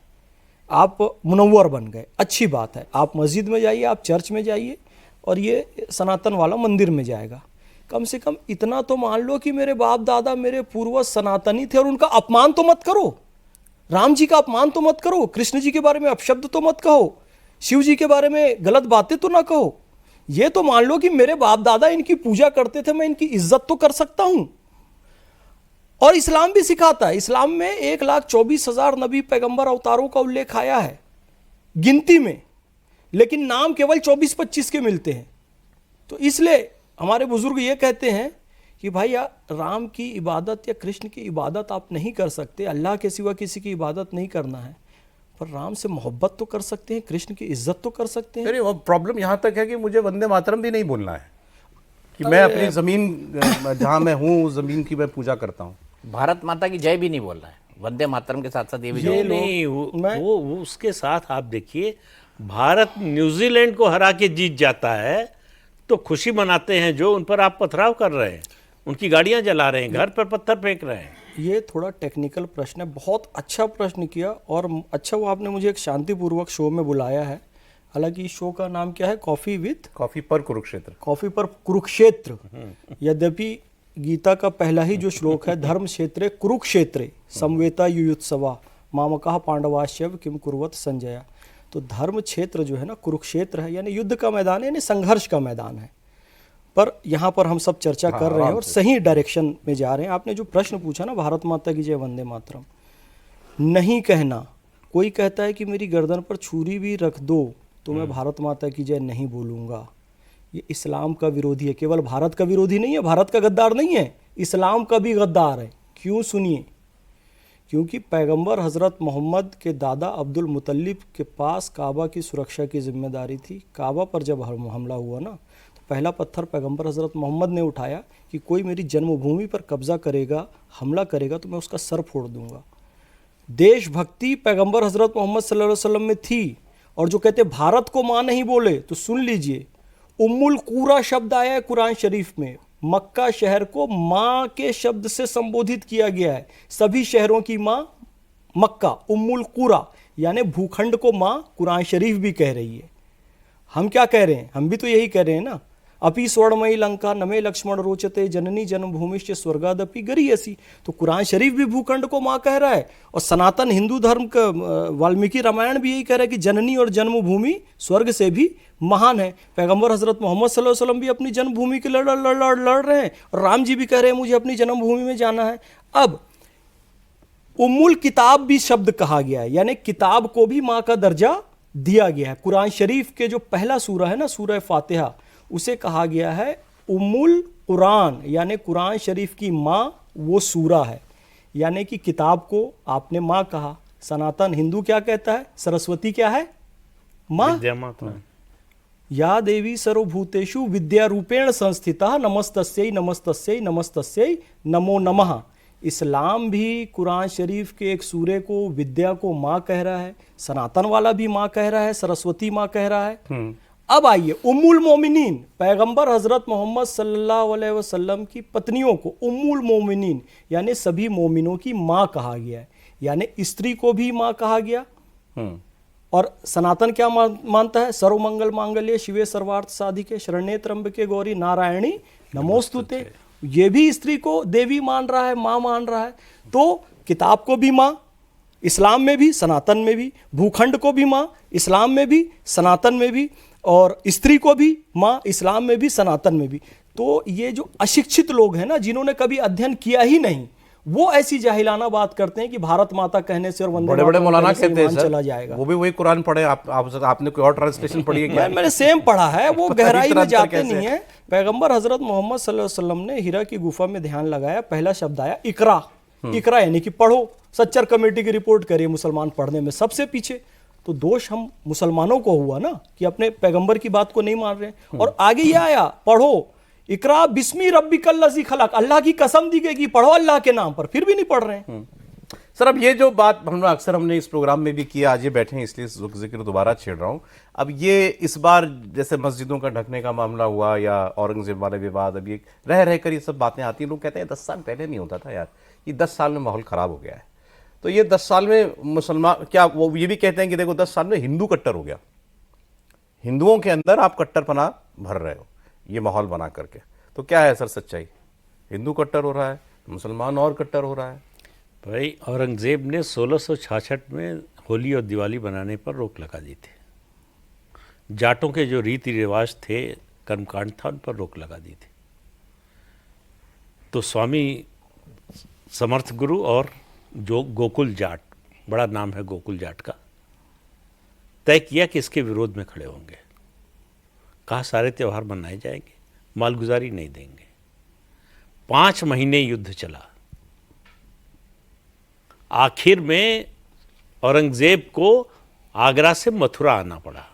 Speaker 4: आप मुनव्वर बन गए, अच्छी बात है। आप मस्जिद में जाइए, आप चर्च में जाइए, और ये सनातन वाला मंदिर में जाएगा। कम से कम इतना तो मान लो कि मेरे बाप दादा, मेरे पूर्वज सनातनी थे, और उनका अपमान तो मत करो। राम जी का अपमान तो मत करो, कृष्ण जी के बारे में अपशब्द तो मत कहो, शिव जी के बारे में गलत बातें तो ना कहो। ये तो मान लो कि मेरे बाप दादा इनकी पूजा करते थे, मैं इनकी इज्जत तो कर सकता हूं। और इस्लाम भी सिखाता है, इस्लाम में 1,24,000 नबी पैगंबर अवतारों का उल्लेख आया है गिनती में, लेकिन नाम केवल 24-25 के मिलते हैं। तो इसलिए हमारे बुजुर्ग ये कहते हैं कि भाई यार राम की इबादत या कृष्ण की इबादत आप नहीं कर सकते, अल्लाह के सिवा किसी की इबादत नहीं करना है, पर राम से मोहब्बत तो कर सकते हैं, कृष्ण की इज्जत तो कर सकते हैं।
Speaker 2: अरे वो प्रॉब्लम यहाँ तक है कि मुझे वंदे मातरम भी नहीं बोलना है, कि मैं अपनी ज़मीन जहाँ मैं हूँ उस ज़मीन की मैं पूजा करता हूँ।
Speaker 5: भारत माता की जय भी नहीं बोल रहा है, वंदे मातरम के साथ साथ ये भी
Speaker 3: ये
Speaker 5: जय
Speaker 3: नहीं, वो उसके साथ आप देखिए, भारत न्यूजीलैंड को हरा के जीत जाता है तो खुशी मनाते हैं जो उन पर आप पथराव कर रहे हैं, उनकी गाड़ियां जला रहे हैं, घर पर पत्थर फेंक रहे हैं।
Speaker 4: ये थोड़ा टेक्निकल प्रश्न है, बहुत अच्छा प्रश्न किया, और अच्छा वो आपने मुझे एक शांतिपूर्वक शो में बुलाया है। हालांकि इस शो का नाम क्या है,
Speaker 2: कॉफी पर कुरुक्षेत्र।
Speaker 4: कॉफी पर कुरुक्षेत्र। यद्यपि गीता का पहला ही जो श्लोक है, धर्म क्षेत्रे कुरुक्षेत्रे समवेता युयुत्सवा मामकाः पांडवाश्चैव किम कुर्वत संजया। तो धर्म क्षेत्र जो है ना, कुरुक्षेत्र है, यानी युद्ध का मैदान है, यानी संघर्ष का मैदान है। पर यहाँ पर हम सब चर्चा कर रहे हैं और सही डायरेक्शन में जा रहे हैं। आपने जो प्रश्न पूछा ना, भारत माता की जय वंदे मातरम नहीं कहना, कोई कहता है कि मेरी गर्दन पर छुरी भी रख दो तो मैं भारत माता की जय नहीं बोलूँगा, ये इस्लाम का विरोधी है। केवल भारत का विरोधी नहीं है, भारत का गद्दार नहीं है, इस्लाम का भी गद्दार है। क्यों, सुनिए। क्योंकि पैगंबर हज़रत मोहम्मद के दादा अब्दुल मुतल्लिब के पास काबा की सुरक्षा की जिम्मेदारी थी। काबा पर जब हमला हुआ ना, तो पहला पत्थर पैगंबर हज़रत मोहम्मद ने उठाया कि कोई मेरी जन्मभूमि पर कब्जा करेगा, हमला करेगा तो मैं उसका सर फोड़ दूंगा। देशभक्ति पैगंबर हज़रत मोहम्मद सल्लल्लाहु अलैहि वसल्लम में थी। और जो कहते भारत को माँ नहीं बोले, तो सुन लीजिए, उम्मुल कूरा शब्द आया है कुरान शरीफ में। मक्का शहर को माँ के शब्द से संबोधित किया गया है। सभी शहरों की माँ मक्का, उम्मुल कूरा, यानी भूखंड को माँ कुरान शरीफ भी कह रही है। हम क्या कह रहे हैं, हम भी तो यही कह रहे हैं ना, अपि स्वर्णमयी लंका नमे लक्ष्मण रोचते जननी जन्मभूमिश्च स्वर्गादपि गरीयसी। तो कुरान शरीफ भी भूखंड को माँ कह रहा है, और सनातन हिंदू धर्म का वाल्मीकि रामायण भी यही कह रहा है कि जननी और जन्मभूमि स्वर्ग से भी महान है। पैगंबर हजरत मोहम्मद सल्लल्लाहु अलैहि वसल्लम भी अपनी जन्मभूमि के लड़ रहे हैं, और राम जी भी कह रहे हैं मुझे अपनी जन्मभूमि में जाना है। अब उम्मुल किताब भी शब्द कहा गया है, यानी किताब को भी माँ का दर्जा दिया गया है। कुरान शरीफ के जो पहला सूरा है ना, सूरह फातिहा, उसे कहा गया है उम्मुल कुरान, यानी कुरान शरीफ की माँ वो सूरा है, यानी कि किताब को आपने माँ कहा। सनातन हिंदू क्या कहता है, सरस्वती क्या है, माँ।
Speaker 3: विद्या माता।
Speaker 4: या देवी सर्वभूतेषु विद्या रूपेण संस्थिता नमस्तस्यै नमस्तस्यै नमस्तस्यै नमो नमः। इस्लाम भी कुरान शरीफ के एक सूरे को, विद्या को माँ कह रहा है, सनातन वाला भी माँ कह रहा है, सरस्वती माँ कह रहा है। अब आइए, उम्मुल मोमिनीन, पैगंबर हजरत मोहम्मद सल्लल्लाहु अलैहि वसल्लम की पत्नियों को उम्मुल मोमिनीन यानी सभी मोमिनों की माँ कहा गया है, यानी स्त्री को भी माँ कहा गया। और सनातन क्या मानता है, सर्वमंगल मांगल्ये शिवे सर्वार्थ साधिके शरण्ये त्र्यंबके गौरी नारायणी नमोस्तुते। ये भी स्त्री को देवी मान रहा है, माँ मान रहा है। तो किताब को भी माँ, इस्लाम में भी सनातन में भी, भूखंड को भी माँ, इस्लाम में भी सनातन में भी, और स्त्री को भी माँ, इस्लाम में भी सनातन में भी। तो ये जो अशिक्षित लोग हैं ना, जिन्होंने कभी अध्ययन किया ही नहीं, वो ऐसी जाहिलाना बात करते हैं कि भारत माता कहने से और वंदे
Speaker 2: बड़े बड़े मौलाना कहते हैं
Speaker 4: चला
Speaker 2: सर,
Speaker 4: जाएगा।
Speaker 2: वो भी वही कुरान पढ़े। आपने कोई और ट्रांसलेशन पढ़ी है क्या?
Speaker 4: मैंने सेम पढ़ा है, वो गहराई में जाते नहीं है। पैगंबर हजरत मोहम्मद सल्लल्लाहु अलैहि वसल्लम ने हिरा की गुफा में ध्यान लगाया, पहला शब्द आया इकरा। इकरा यानी कि पढ़ो। सच्चर कमेटी की रिपोर्ट करिए, मुसलमान पढ़ने में सबसे पीछे। तो दोष हम मुसलमानों को हुआ ना कि अपने पैगंबर की बात को नहीं मान रहे। और आगे ये आया, पढ़ो इकरा बिस्मी रब्बिकल लज़ी खलक, अल्लाह की कसम दी गई कि पढ़ो अल्लाह के नाम पर, फिर भी नहीं पढ़ रहे हैं।
Speaker 2: सर अब ये जो बात हमने इस प्रोग्राम में भी किया, आज ये बैठे हैं इसलिए जिक्र दोबारा छेड़ रहा हूँ। अब ये इस बार जैसे मस्जिदों का ढकने का मामला हुआ या औरंगजेब वाले विवाद, अब ये रह कर ये सब बातें आती हैं। लोग कहते हैं 10 साल पहले नहीं होता था यार, ये 10 साल में माहौल खराब हो गया है। तो ये 10 साल में मुसलमान क्या, वो ये भी कहते हैं कि देखो 10 साल में हिंदू कट्टर हो गया, हिंदुओं के अंदर आप कट्टरपना भर रहे हो ये माहौल बना करके। तो क्या है सर सच्चाई, हिंदू कट्टर हो रहा है, मुसलमान और कट्टर हो रहा है?
Speaker 3: भाई औरंगजेब ने 1666 में होली और दिवाली बनाने पर रोक लगा दी थी। जाटों के जो रीति रिवाज थे, कर्मकांड था, उन पर रोक लगा दी थी। तो स्वामी समर्थ गुरु और जो गोकुल जाट, बड़ा नाम है गोकुल जाट का, तय किया कि इसके विरोध में खड़े होंगे। कहा सारे त्यौहार मनाए जाएंगे, मालगुजारी नहीं देंगे। 5 महीने युद्ध चला। आखिर में औरंगजेब को आगरा से मथुरा आना पड़ा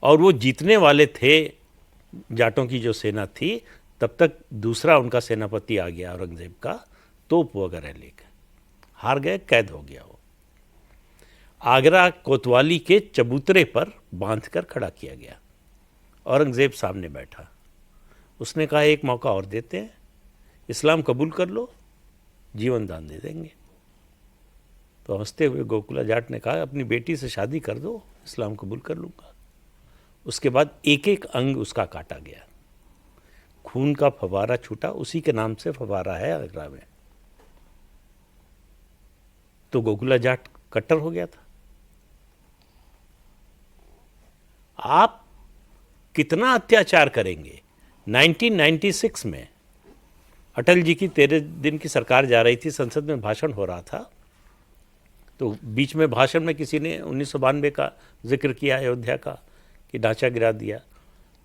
Speaker 3: और वो जीतने वाले थे। जाटों की जो सेना थी, तब तक दूसरा उनका सेनापति आ गया औरंगजेब का, तोप वगैरह लेकर। हार गए, कैद हो गया वो। आगरा कोतवाली के चबूतरे पर बांधकर खड़ा किया गया। औरंगजेब सामने बैठा। उसने कहा एक मौका और देते हैं, इस्लाम कबूल कर लो, जीवन दान दे देंगे। तो हंसते हुए गोकुला जाट ने कहा अपनी बेटी से शादी कर दो, इस्लाम कबूल कर लूँगा। उसके बाद एक एक अंग उसका काटा गया, खून का फवारा छूटा। उसी के नाम से फवारा है आगरा में। तो गोकुला जाट कट्टर हो गया था। आप कितना अत्याचार करेंगे? 1996 में अटल जी की 13 दिन की सरकार जा रही थी, संसद में भाषण हो रहा था। तो बीच में भाषण में किसी ने 1992 का जिक्र किया, अयोध्या का, कि ढांचा गिरा दिया।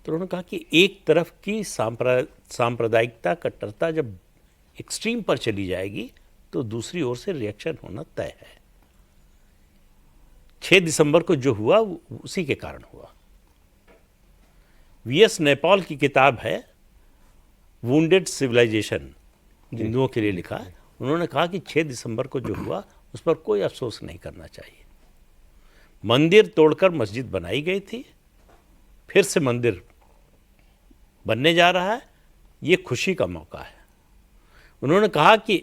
Speaker 3: तो उन्होंने कहा कि एक तरफ की सांप्रदायिकता, कट्टरता जब एक्सट्रीम पर चली जाएगी तो दूसरी ओर से रिएक्शन होना तय है। 6 दिसंबर को जो हुआ उसी के कारण हुआ। वीएस नैपॉल की किताब है वुंडेड सिविलाइजेशन, हिंदुओं के लिए लिखा है। उन्होंने कहा कि 6 दिसंबर को जो हुआ उस पर कोई अफसोस नहीं करना चाहिए। मंदिर तोड़कर मस्जिद बनाई गई थी, फिर से मंदिर बनने जा रहा है, ये खुशी का मौका है। उन्होंने कहा कि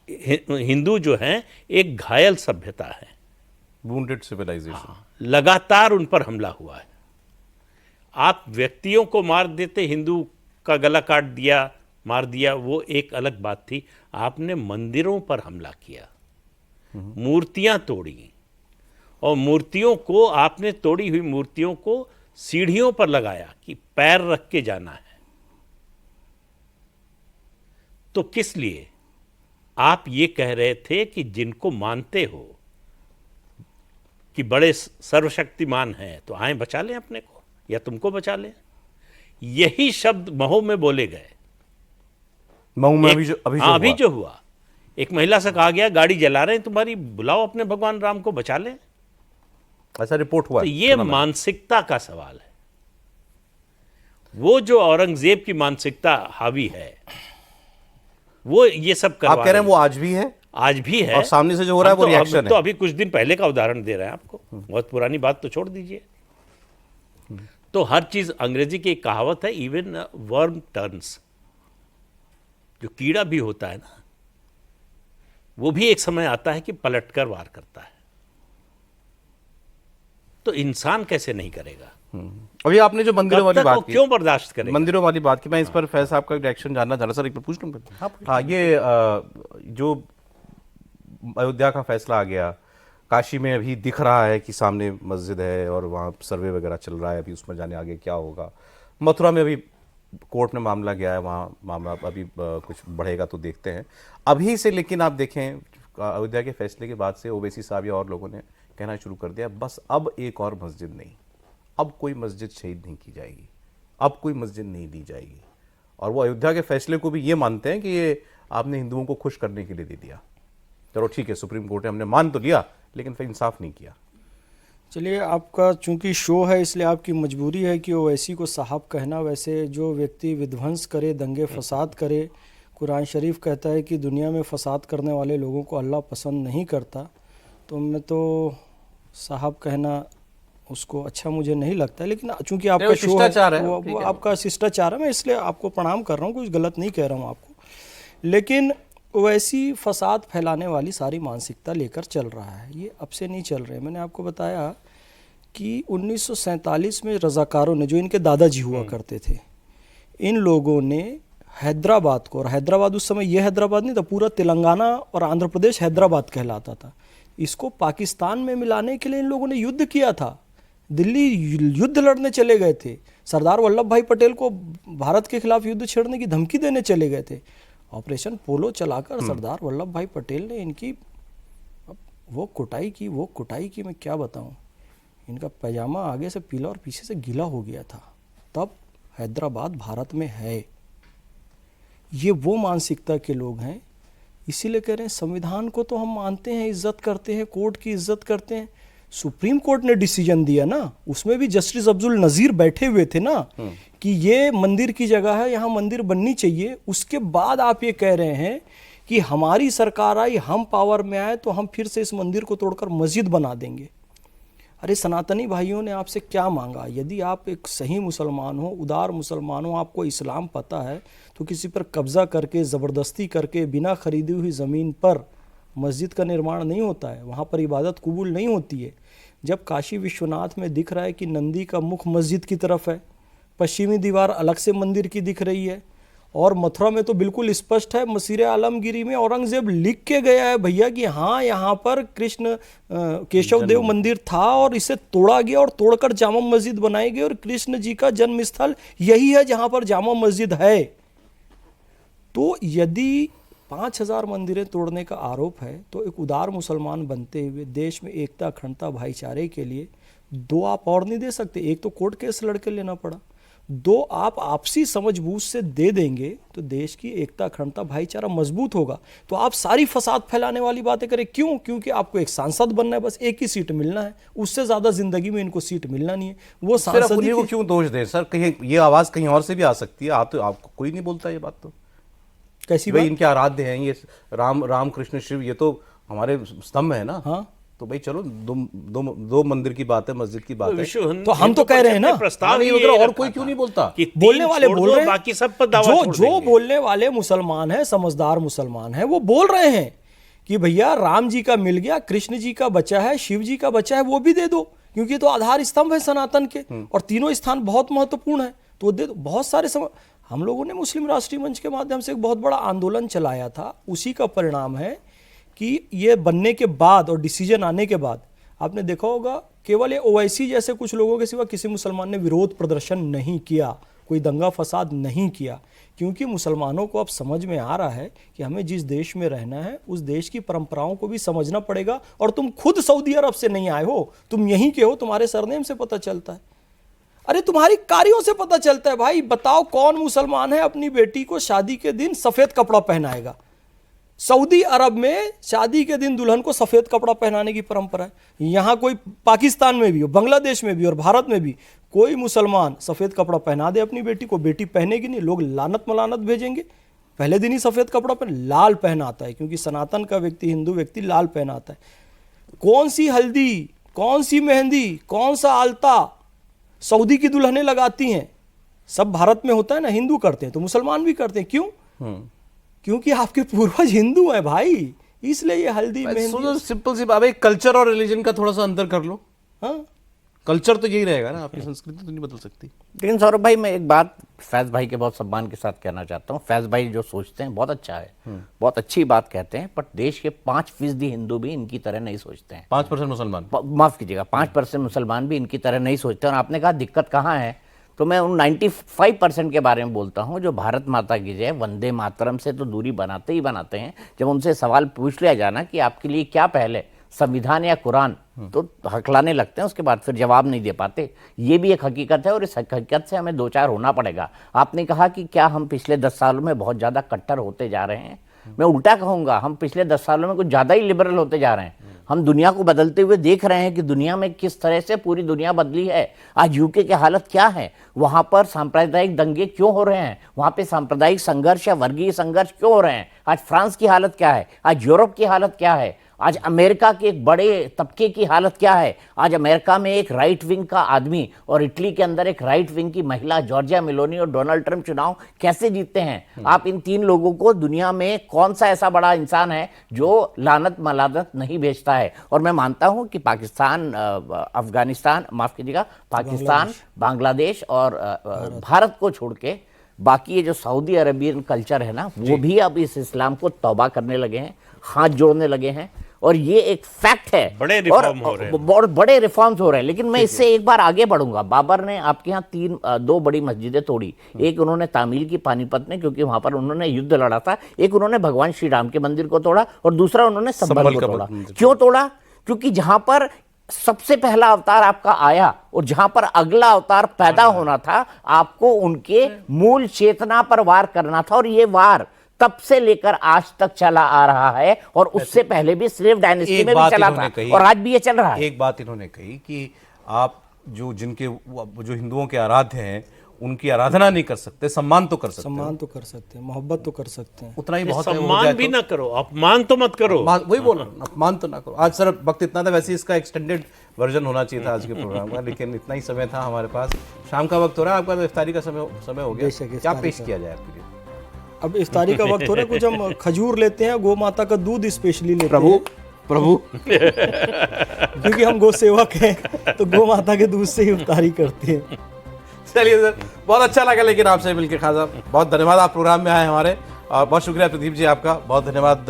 Speaker 3: हिंदू जो हैं एक घायल सभ्यता है,
Speaker 2: वुंडेड सिविलाइजेशन,
Speaker 3: लगातार उन पर हमला हुआ है। आप व्यक्तियों को मार देते, हिंदू का गला काट दिया, मार दिया, वो एक अलग बात थी। आपने मंदिरों पर हमला किया, मूर्तियां तोड़ी, और मूर्तियों को, आपने तोड़ी हुई मूर्तियों को सीढ़ियों पर लगाया कि पैर रख के जाना है। तो किस लिए? आप ये कह रहे थे कि जिनको मानते हो कि बड़े सर्वशक्तिमान हैं, तो आए बचा लें अपने को या तुमको बचा लें। यही शब्द मऊ में बोले गए।
Speaker 2: मऊ में अभी जो
Speaker 3: हुआ, एक महिला से कहा गया गाड़ी जला रहे हैं तुम्हारी, बुलाओ अपने भगवान राम को, बचा लें।
Speaker 2: ऐसा रिपोर्ट हुआ।
Speaker 3: तो ये मानसिकता का सवाल है। वो जो औरंगजेब की मानसिकता हावी है, वो ये सब करवा
Speaker 2: आप कह रहे हैं वो आज भी है?
Speaker 3: आज भी है,
Speaker 2: और सामने से जो हो रहा है वो रिएक्शन है।
Speaker 3: तो अभी कुछ दिन पहले का उदाहरण दे रहे हैं आपको, बहुत पुरानी बात तो छोड़ दीजिए। तो हर चीज, अंग्रेजी की एक कहावत है, इवन वर्म टर्न्स, जो कीड़ा भी होता है ना, वो भी एक समय आता है कि पलटकर वार करता है। तो इंसान कैसे नहीं करेगा?
Speaker 2: अभी आपने जो मंदिरों वाली बात की,
Speaker 3: क्यों बर्दाश्त करेगा?
Speaker 2: मंदिरों वाली बात की, मैं इस पर फैज साहब का रिएक्शन जानना चाह रहा। सर एक बार पूछ लूं? हाँ, ये जो अयोध्या का फैसला आ गया, काशी में अभी दिख रहा है कि सामने मस्जिद है और वहाँ सर्वे वगैरह चल रहा है, अभी उसमें जाने आगे क्या होगा। मथुरा में अभी कोर्ट में मामला गया है, वहाँ मामला अभी कुछ बढ़ेगा तो देखते हैं अभी से। लेकिन आप देखें, अयोध्या के फैसले के बाद से ओवैसी साहब या और लोगों ने कहना शुरू कर दिया, बस अब एक और मस्जिद नहीं, अब कोई मस्जिद शहीद नहीं की जाएगी, अब कोई मस्जिद नहीं दी जाएगी। और वो अयोध्या के फैसले को भी ये मानते हैं कि ये आपने हिंदुओं को खुश करने के लिए दे दिया। चलो ठीक है, सुप्रीम कोर्ट ने हमने मान तो लिया, लेकिन फिर इंसाफ नहीं किया।
Speaker 4: चलिए, आपका चूंकि शो है इसलिए आपकी मजबूरी है कि ओवैसी को साहब कहना। वैसे जो व्यक्ति विध्वंस करे, दंगे फसाद करे, कुरान शरीफ कहता है कि दुनिया में फसाद करने वाले लोगों को अल्लाह पसंद नहीं करता, तो मैं तो साहब कहना उसको अच्छा मुझे नहीं लगता। लेकिन चूंकि आपका शो है, वो आपका शिष्टाचार है, मैं इसलिए आपको प्रणाम कर रहा हूँ, कुछ गलत नहीं कह रहा हूँ आपको। लेकिन वैसी फसाद फैलाने वाली सारी मानसिकता लेकर चल रहा है, ये अब से नहीं चल रहे। मैंने आपको बताया कि 1947 में रज़ाकारों ने, जो इनके दादाजी हुआ करते थे, इन लोगों ने हैदराबाद को, और हैदराबाद उस समय ये हैदराबाद नहीं था, पूरा तेलंगाना और आंध्र प्रदेश हैदराबाद कहलाता था, इसको पाकिस्तान में मिलाने के लिए इन लोगों ने युद्ध किया था। दिल्ली युद्ध लड़ने चले गए थे, सरदार वल्लभ भाई पटेल को भारत के खिलाफ युद्ध छेड़ने की धमकी देने चले गए थे। ऑपरेशन पोलो चलाकर सरदार वल्लभ भाई पटेल ने इनकी वो कुटाई की मैं क्या बताऊं। इनका पैजामा आगे से पीला और पीछे से गीला हो गया था। तब हैदराबाद भारत में है। ये वो मानसिकता के लोग हैं, इसीलिए कह रहे हैं संविधान को तो हम मानते हैं, इज्जत करते हैं, कोर्ट की इज्जत करते हैं। सुप्रीम कोर्ट ने डिसीजन दिया ना, उसमें भी जस्टिस अब्दुल नजीर बैठे हुए थे ना कि ये मंदिर की जगह है, यहाँ मंदिर बननी चाहिए। उसके बाद आप ये कह रहे हैं कि हमारी सरकार आई, हम पावर में आए तो हम फिर से इस मंदिर को तोड़कर मस्जिद बना देंगे। अरे सनातनी भाइयों ने आपसे क्या मांगा? यदि आप एक सही मुसलमान हो, उदार मुसलमान हो, आपको इस्लाम पता है, तो किसी पर कब्जा करके ज़बरदस्ती करके बिना खरीदी हुई ज़मीन पर मस्जिद का निर्माण नहीं होता है, वहाँ पर इबादत कबूल नहीं होती है। जब काशी विश्वनाथ में दिख रहा है कि नंदी का मुख मस्जिद की तरफ है, पश्चिमी दीवार अलग से मंदिर की दिख रही है, और मथुरा में तो बिल्कुल स्पष्ट है, मसीरे आलमगिरी में औरंगजेब लिख के गया है भैया कि हाँ यहाँ पर कृष्ण केशव देव मंदिर था और इसे तोड़ा गया और तोड़कर जामा मस्जिद बनाई गई और कृष्ण जी का जन्म स्थल यही है जहाँ पर जामा मस्जिद है। तो यदि 5000 मंदिरें तोड़ने का आरोप है तो एक उदार मुसलमान बनते हुए देश में एकता, अखंडता, भाईचारे के लिए 2 आप और नहीं दे सकते। एक तो कोर्ट केस लड़के लेना पड़ा, 2 आप आपसी समझबूझ से दे देंगे तो देश की एकता, अखंडता, भाईचारा मजबूत होगा। तो आप सारी फसाद फैलाने वाली बातें करें क्यों? क्योंकि आपको एक सांसद बनना है, बस एक ही सीट मिलना है, उससे ज्यादा जिंदगी में इनको सीट मिलना नहीं है। वो सांसद
Speaker 2: उन्हीं को क्यों दोष दें सर? कहीं ये आवाज कहीं और से भी आ सकती है। आपको कोई नहीं बोलता ये बात? तो
Speaker 4: कैसी
Speaker 2: भाई
Speaker 4: बात?
Speaker 2: इनके आराध्य हैं ये राम कृष्ण शिव, ये तो हमारे स्तंभ है ना।
Speaker 4: हाँ,
Speaker 2: तो भाई चलो दो मंदिर की बात है, मस्जिद की बात है,
Speaker 4: तो हम तो कह रहे हैं ना,
Speaker 3: प्रस्ताव
Speaker 2: नहीं
Speaker 3: ये
Speaker 2: और
Speaker 3: रखा
Speaker 2: कोई
Speaker 3: था
Speaker 2: क्यों नहीं बोलता?
Speaker 3: कि
Speaker 4: बोलने वाले
Speaker 3: छोड़
Speaker 4: बोल
Speaker 3: दो,
Speaker 4: रहे हैं,
Speaker 3: बाकी सब पर दावा छोड़
Speaker 4: जो
Speaker 3: देंगे।
Speaker 4: बोलने वाले मुसलमान हैं, समझदार मुसलमान हैं, वो बोल रहे हैं कि भैया राम जी का मिल गया, कृष्ण जी का बचा है, शिव जी का बचा है, वो भी दे दो, क्योंकि तो आधार स्तंभ है सनातन के और तीनों स्थान बहुत महत्वपूर्ण है, तो दे दो। बहुत सारे हम लोगों ने मुस्लिम राष्ट्रीय मंच के माध्यम से एक बहुत बड़ा आंदोलन चलाया था। उसी का परिणाम है कि ये बनने के बाद और डिसीजन आने के बाद आपने देखा होगा केवल ये ओवैसी जैसे कुछ लोगों के सिवा किसी मुसलमान ने विरोध प्रदर्शन नहीं किया, कोई दंगा फसाद नहीं किया, क्योंकि मुसलमानों को अब समझ में आ रहा है कि हमें जिस देश में रहना है उस देश की परंपराओं को भी समझना पड़ेगा। और तुम खुद सऊदी अरब से नहीं आए हो, तुम यहीं के हो, तुम्हारे सरनेम से पता चलता है, अरे तुम्हारी कार्यों से पता चलता है। भाई बताओ कौन मुसलमान है अपनी बेटी को शादी के दिन सफेद कपड़ा पहनाएगा? सऊदी अरब में शादी के दिन दुल्हन को सफेद कपड़ा पहनाने की परंपरा है। यहाँ कोई पाकिस्तान में भी हो, बांग्लादेश में भी और भारत में भी कोई मुसलमान सफेद कपड़ा पहना दे अपनी बेटी को, बेटी पहनेगी नहीं, लोग लानत मलानत भेजेंगे। पहले दिन ही सफेद कपड़ा पहन, लाल पहनाता है क्योंकि सनातन का व्यक्ति, हिंदू व्यक्ति लाल पहनाता है। कौन सी हल्दी, कौन सी मेहंदी, कौन सा आलता सऊदी की दुल्हनें लगाती हैं? सब भारत में होता है ना, हिंदू करते हैं तो मुसलमान भी करते हैं। क्यों? क्योंकि आपके पूर्वज हिंदू हैं भाई, इसलिए ये हल्दी मेहंदी।
Speaker 2: सिंपल सी बात है, कल्चर और रिलीजन का थोड़ा सा अंतर कर लो।
Speaker 4: हाँ,
Speaker 2: कल्चर तो यही रहेगा ना, आपकी संस्कृति तो नहीं बदल सकती।
Speaker 5: लेकिन सौरभ भाई, मैं एक बात फैज भाई के बहुत सम्मान के साथ कहना चाहता हूँ। फैज भाई जो सोचते हैं बहुत अच्छा है, बहुत अच्छी बात कहते हैं, पर देश के 5% हिंदू भी इनकी तरह नहीं सोचते हैं।
Speaker 2: 5% मुसलमान,
Speaker 5: माफ कीजिएगा, 5% मुसलमान भी इनकी तरह नहीं सोचते। और आपने कहा दिक्कत कहाँ है, तो मैं उन 95% के बारे में बोलता हूँ जो भारत माता की जय, वंदे मातरम से तो दूरी बनाते ही बनाते हैं। जब उनसे सवाल पूछ लिया जाना कि आपके लिए क्या पहले, संविधान या कुरान, तो हकलाने लगते हैं, उसके बाद फिर जवाब नहीं दे पाते। ये भी एक हकीकत है और इस हकीकत से हमें 2-4 होना पड़ेगा। आपने कहा कि क्या हम पिछले 10 सालों में बहुत ज़्यादा कट्टर होते जा रहे हैं? मैं उल्टा कहूँगा, हम पिछले 10 सालों में कुछ ज़्यादा ही लिबरल होते जा रहे हैं। हम दुनिया को बदलते हुए देख रहे हैं कि दुनिया में किस तरह से पूरी दुनिया बदली है। आज यूके की हालत क्या है, वहाँ पर सांप्रदायिक दंगे क्यों हो रहे हैं, वहाँ पे सांप्रदायिक संघर्ष या वर्गीय संघर्ष क्यों हो रहे हैं। आज फ्रांस की हालत क्या है, आज यूरोप की हालत क्या है, आज अमेरिका के एक बड़े तबके की हालत क्या है। आज अमेरिका में एक राइट विंग का आदमी और इटली के अंदर एक राइट विंग की महिला जॉर्जिया मेलोनी और डोनाल्ड ट्रंप चुनाव कैसे जीतते हैं। आप इन 3 लोगों को, दुनिया में कौन सा ऐसा बड़ा इंसान है जो लानत मलानत नहीं भेजता है। और मैं मानता हूं कि पाकिस्तान, अफगानिस्तान, माफ कीजिएगा, पाकिस्तान, बांग्लादेश और भारत को छोड़ के बाकी ये जो सऊदी अरेबियन कल्चर है ना, वो भी अब इस इस्लाम को तौबा करने लगे हैं, हाथ जोड़ने लगे हैं। और ये एक फैक्ट है।
Speaker 3: बड़े रिफॉर्म हो रहे हैं।
Speaker 5: और बड़े रिफॉर्म्स हो रहे हैं। लेकिन मैं इससे एक बार आगे बढ़ूंगा। बाबर ने आपके यहाँ दो बड़ी मस्जिदें तोड़ी। एक उन्होंने तामील की पानीपत में, क्योंकि वहां पर उन्होंने युद्ध लड़ा था। एक उन्होंने भगवान श्री राम के मंदिर को तोड़ा और दूसरा उन्होंने संभल को तोड़ा। क्यों तोड़ा? क्योंकि जहां पर सबसे पहला अवतार आपका आया और जहां पर अगला अवतार पैदा होना था, आपको उनके मूल चेतना पर वार करना था। और ये वार तब से लेकर आज तक चला आ रहा है और उससे पहले भी स्लेव डायनेस्टी में भी चला था और आज भी ये चल रहा है।
Speaker 2: एक बात इन्होंने कही कि आप जो हिंदुओं के आराध्य हैं उनकी आराधना नहीं कर सकते, सम्मान तो कर सकते हैं।
Speaker 4: सम्मान तो कर सकते हैं, मोहब्बत तो कर सकते हैं।
Speaker 2: उतना ही बहुत है, हो
Speaker 3: सम्मान
Speaker 2: जाए
Speaker 3: भी
Speaker 2: तो।
Speaker 3: ना करो, अपमान तो मत करो।
Speaker 2: वही बोल रहा हूं, अपमान तो ना करो। आज सर वक्त इतना था, वैसे इसका एक्सटेंडेड वर्जन होना चाहिए था आज के प्रोग्राम का, लेकिन इतना ही समय था हमारे पास। शाम का वक्त हो रहा है, आपका तो इफ्तारी का समय हो गया।
Speaker 4: बेशक,
Speaker 2: क्या
Speaker 4: इफ्तारी
Speaker 2: पेश
Speaker 4: का।
Speaker 2: किया जाए आपके लिए?
Speaker 4: अब इफ्तारी का वक्त हो रहा है, कुछ हम खजूर लेते हैं, गौ माता का दूध स्पेशली लेते
Speaker 2: प्रभु
Speaker 4: हैं,
Speaker 2: प्रभु
Speaker 4: क्योंकि हम गौ सेवक हैं तो गौ माता के दूध से ही इफ्तारी करते हैं।
Speaker 2: चलिए सर, बहुत अच्छा लगा लेकिन आपसे मिलकर खासा। बहुत धन्यवाद, आप प्रोग्राम में आए हमारे। और बहुत शुक्रिया प्रदीप जी आपका, बहुत धन्यवाद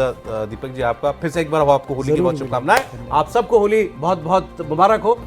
Speaker 2: दीपक जी आपका। फिर से एक बार आपको होली की बहुत शुभकामनाएं। आप सबको होली बहुत बहुत मुबारक हो।